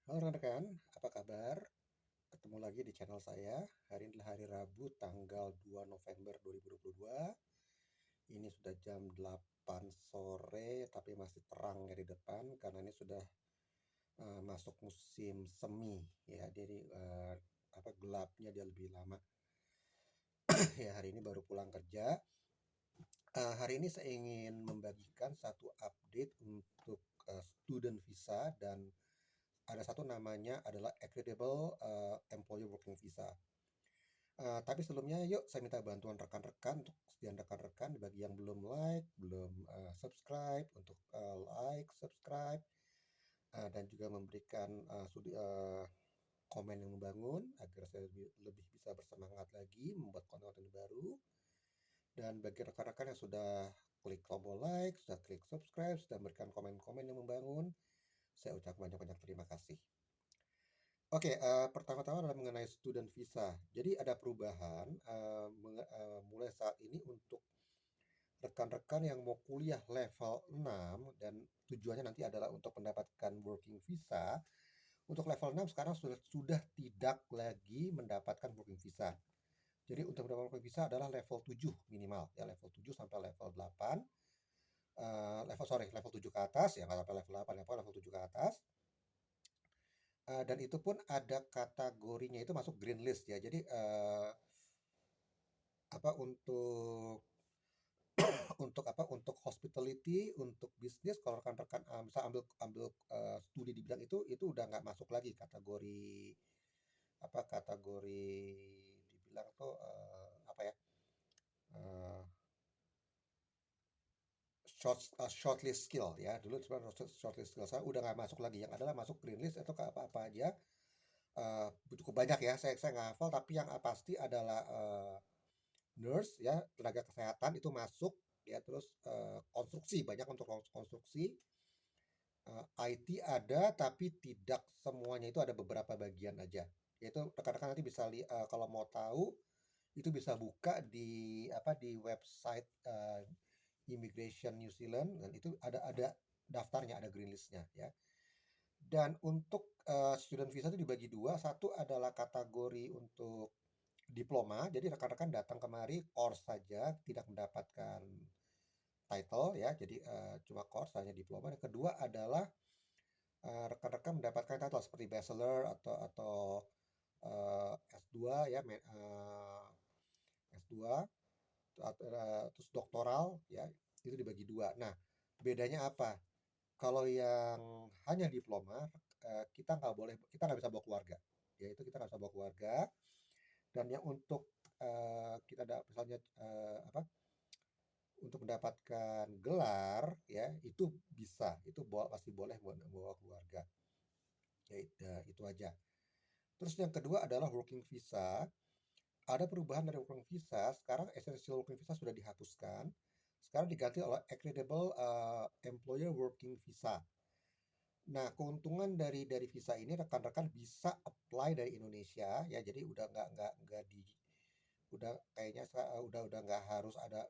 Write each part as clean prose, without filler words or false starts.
Halo rekan-rekan, apa kabar? Ketemu lagi di channel saya. Hari ini adalah hari Rabu tanggal 2 November 2022. Ini sudah jam 8 sore tapi masih terang ya di depan karena ini sudah masuk musim semi ya. Jadi gelapnya dia lebih lama. Ya, hari ini baru pulang kerja. Hari ini saya ingin membagikan satu update untuk student visa dan ada satu namanya adalah Accreditable Employer Working Visa. Tapi sebelumnya yuk saya minta bantuan rekan-rekan untuk sekian rekan-rekan bagi yang belum like, belum subscribe untuk like, subscribe dan juga memberikan komen yang membangun agar saya lebih bisa bersemangat lagi membuat konten-konten baru. Dan bagi rekan-rekan yang sudah klik tombol like, sudah klik subscribe, sudah memberikan komen-komen yang membangun, saya ucapkan banyak-banyak terima kasih. Oke, pertama-tama adalah mengenai student visa. Jadi ada perubahan mulai saat ini untuk rekan-rekan yang mau kuliah level 6 dan tujuannya nanti adalah untuk mendapatkan working visa. Untuk level 6 sekarang sudah tidak lagi mendapatkan working visa. Jadi untuk mendapatkan working visa adalah level 7 minimal ya, level 7 sampai level 8. Level 7 ke atas ya, nggak sampai level 8 ya, level 7 ke atas. Dan itu pun ada kategorinya, itu masuk green list ya. Jadi untuk untuk hospitality, untuk bisnis, kalau rekan-rekan bisa ambil ambil studi di bidang itu udah nggak masuk lagi kategori dibilang tuh eh, shortlist skill ya. Dulu sebenarnya shortlist skill saya udah nggak masuk lagi. Yang adalah masuk green list atau ke apa-apa aja. Cukup banyak ya. Saya nggak hafal, tapi yang pasti adalah nurse ya, tenaga kesehatan itu masuk ya. Terus konstruksi, banyak untuk konstruksi. IT ada tapi tidak semuanya, itu ada beberapa bagian aja. Yaitu rekan-rekan nanti bisa kalau mau tahu itu bisa buka di website Immigration New Zealand, dan itu ada daftarnya, ada green listnya ya. Dan untuk student visa itu dibagi dua. Satu adalah kategori untuk diploma, jadi rekan-rekan datang kemari course saja, tidak mendapatkan title ya, jadi cuma course, hanya diploma. Yang kedua adalah rekan-rekan mendapatkan title seperti bachelor atau S2 ya, S2 terus doktoral ya, itu dibagi dua. Nah, bedanya apa? Kalau yang hanya diploma, kita nggak bisa bawa keluarga. Ya, itu kita nggak bisa bawa keluarga. Dan yang untuk kita ada misalnya untuk mendapatkan gelar ya, itu bisa, itu pasti boleh bawa keluarga. Ya, itu aja. Terus yang kedua adalah working visa. Ada perubahan dari working visa. Sekarang essential working visa sudah dihapuskan. Sekarang diganti oleh accreditable employer working visa. Nah, keuntungan dari visa ini, rekan-rekan bisa apply dari Indonesia ya. Jadi udah nggak di udah kayaknya udah nggak harus ada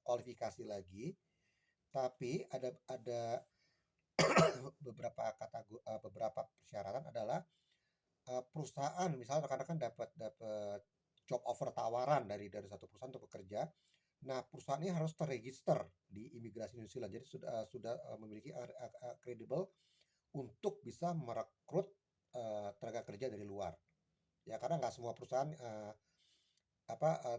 kualifikasi lagi. Tapi ada beberapa persyaratan adalah perusahaan, misalnya rekan-rekan dapat job offer, tawaran dari satu perusahaan untuk bekerja. Nah, perusahaan ini harus terregister di imigrasi New Zealand. Jadi sudah memiliki kredibel untuk bisa merekrut tenaga kerja dari luar. Ya, karena nggak semua perusahaan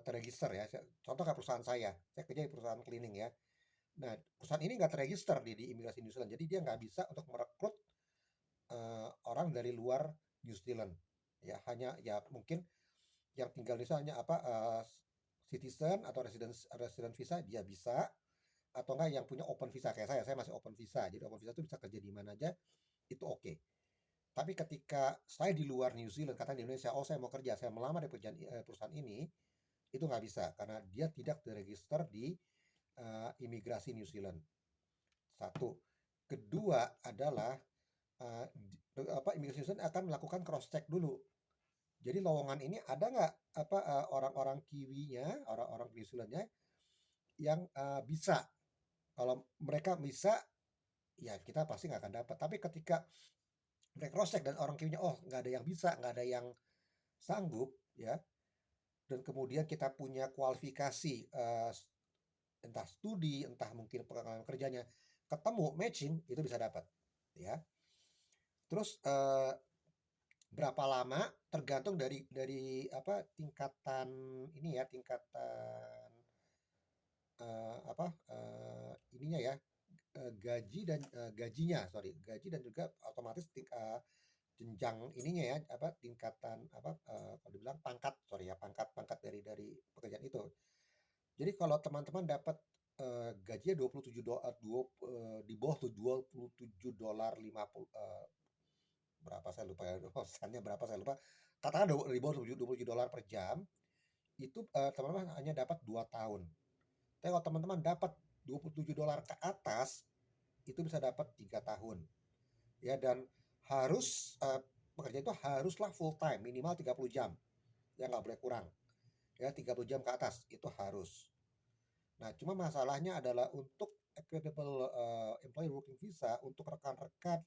terregister ya. Contoh kayak perusahaan saya kerja di perusahaan cleaning ya. Nah, perusahaan ini nggak terregister di imigrasi New Zealand. Jadi dia nggak bisa untuk merekrut orang dari luar New Zealand. Ya, hanya ya mungkin yang tinggal di sana hanya citizen atau resident visa dia bisa, atau enggak yang punya open visa kayak saya masih open visa. Jadi open visa itu bisa kerja di mana aja, itu oke. Tapi ketika saya di luar New Zealand, katakan di Indonesia, oh saya mau kerja, saya melamar di perusahaan ini, itu nggak bisa karena dia tidak terregister di imigrasi New Zealand. Satu. Kedua adalah imigrasi New Zealand akan melakukan cross check dulu. Jadi lowongan ini ada nggak orang-orang Kiwinya, orang-orang New Zealandnya yang bisa. Kalau mereka bisa, ya kita pasti nggak akan dapat. Tapi ketika cross check dan orang kimia, oh nggak ada yang bisa, nggak ada yang sanggup ya, dan kemudian kita punya kualifikasi, entah studi, entah mungkin pengalaman kerjanya, ketemu matching, itu bisa dapat ya. Terus berapa lama tergantung dari apa tingkatan ini ya, tingkatan apa ininya ya, gaji dan gajinya, sorry, gaji dan juga otomatis jenjang ininya ya, apa tingkatan apa kalau dibilang pangkat, sorry ya, pangkat dari pekerjaan itu. Jadi kalau teman-teman dapat gajinya 27 dolar, di bawah tuh 27 dolar 50 berapa saya lupa ya, sennya berapa saya lupa. Katakan di bawah 27 dolar per jam, itu teman-teman hanya dapat 2 tahun. Tapi kalau teman-teman dapat 27 dolar ke atas, itu bisa dapat 3 tahun. Ya, dan harus pekerja itu haruslah full time, minimal 30 jam. Ya, nggak boleh kurang. Ya, 30 jam ke atas itu harus. Nah, cuma masalahnya adalah untuk equitable employee working visa, untuk rekan-rekan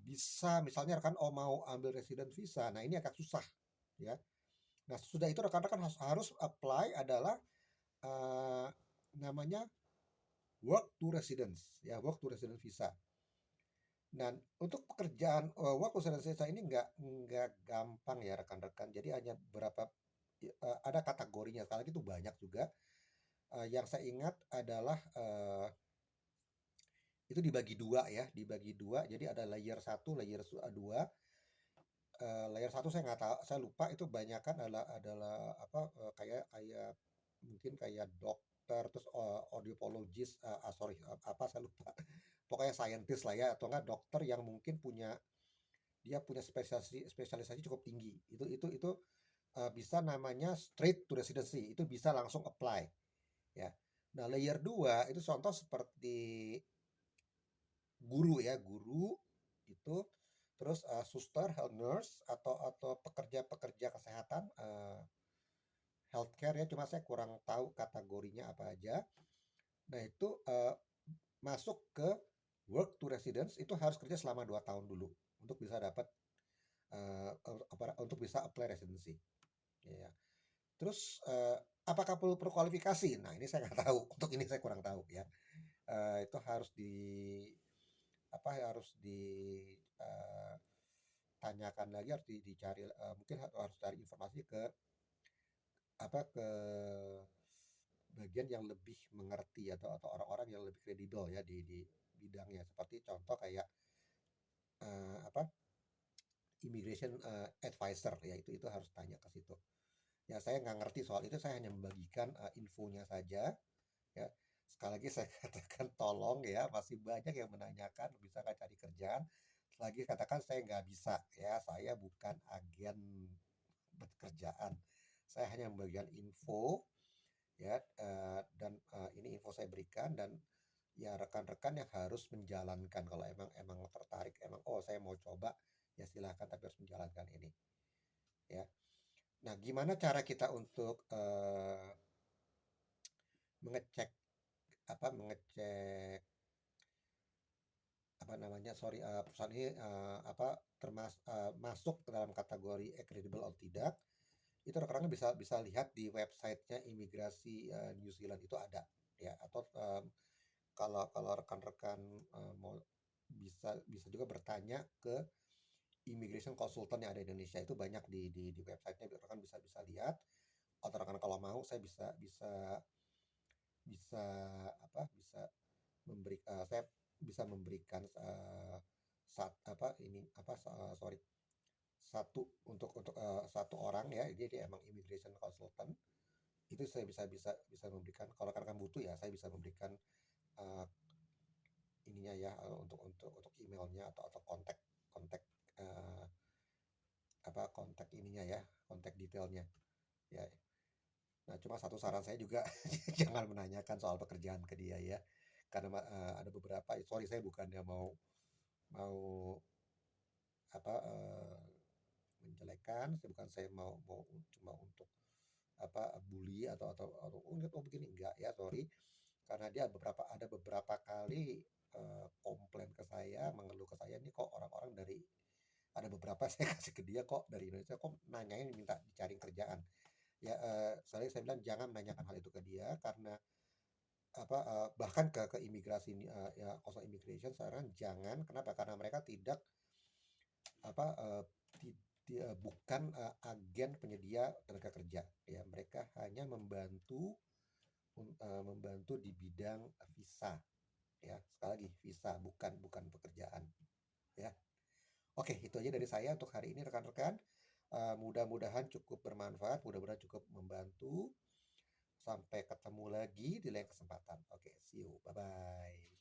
bisa misalnya rekan mau ambil resident visa, nah ini agak susah ya. Nah, sudah itu rekan-rekan harus apply adalah uh, namanya work to residence ya, work to residence visa. Dan untuk pekerjaan work to residence visa ini nggak gampang ya rekan-rekan. Jadi hanya beberapa ada kategorinya. Sekali lagi itu banyak juga. Yang saya ingat adalah itu dibagi dua ya, dibagi dua. Jadi ada layer 1, layer 2. Layer 1 saya nggak tahu, saya lupa itu banyakan adalah apa kayak kayak mungkin kayak dokter, terus audiologist, sorry, apa saya lupa. Pokoknya scientist lah ya, atau enggak dokter yang mungkin dia punya spesialisasi cukup tinggi. Itu bisa namanya straight to residency, itu bisa langsung apply ya. Nah, layer 2 itu contoh seperti guru ya, guru itu, terus suster, health nurse, atau pekerja-pekerja kesehatan, healthcare ya, cuma saya kurang tahu kategorinya apa aja. Nah, itu masuk ke work to residence itu harus kerja selama 2 tahun dulu untuk bisa dapat untuk bisa apply residency ya. Terus apakah perlu kualifikasi? Nah, ini saya nggak tahu. Untuk ini saya kurang tahu ya. Itu harus harus ditanyakan lagi, harus dicari, mungkin harus cari informasi ke ke bagian yang lebih mengerti, atau orang-orang yang lebih kredibel ya di bidangnya. Seperti contoh kayak apa immigration advisor ya, itu harus tanya ke situ. Ya, saya nggak ngerti soal itu, saya hanya membagikan infonya saja ya. Sekali lagi saya katakan tolong ya, masih banyak yang menanyakan bisa nggak cari kerjaan. Lagi katakan saya nggak bisa ya, saya bukan agen pekerjaan, saya hanya membagikan info ya, dan ini info saya berikan, dan ya rekan-rekan yang harus menjalankan. Kalau emang tertarik, emang oh saya mau coba, ya silahkan, tapi harus menjalankan ini ya. Nah, gimana cara kita untuk mengecek mengecek apa namanya, sorry, perusahaan ini masuk ke dalam kategori credible atau tidak? Itu rekan-rekan bisa bisa lihat di websitenya imigrasi New Zealand, itu ada ya. Atau kalau kalau rekan-rekan mau, bisa bisa juga bertanya ke immigration consultant yang ada di Indonesia, itu banyak di websitenya, rekan bisa bisa lihat. Atau rekan kalau mau, saya bisa bisa bisa saya bisa memberikan sorry, satu orang ya, dia emang immigration consultant, itu saya bisa bisa bisa memberikan, kalau rekan-rekan butuh ya, saya bisa memberikan uh, ininya ya, untuk emailnya, atau kontak kontak uh, kontak ininya ya, kontak detailnya ya. Nah, cuma satu saran saya juga, jangan menanyakan soal pekerjaan ke dia ya, karena ada beberapa, sorry, saya bukannya mau mau menjelekan, bukan saya mau mau cuma untuk bully, atau oh begini, enggak ya, sorry. Karena dia ada beberapa kali komplain ke saya, mengeluh ke saya, ini kok orang-orang dari ada beberapa saya kasih ke dia kok dari Indonesia, kok nanyain minta dicariin kerjaan. Ya, saya bilang jangan menanyakan hal itu ke dia karena bahkan ke imigrasi ya Coastal Immigration saran jangan. Kenapa? Karena mereka tidak apa, bukan, agen penyedia tenaga kerja, ya. Mereka hanya membantu di bidang visa, ya. Sekali lagi visa, bukan pekerjaan, ya. Oke, itu aja dari saya untuk hari ini rekan-rekan. Mudah-mudahan cukup bermanfaat, mudah-mudahan cukup membantu. Sampai ketemu lagi di lain kesempatan. Oke, see you. Bye-bye.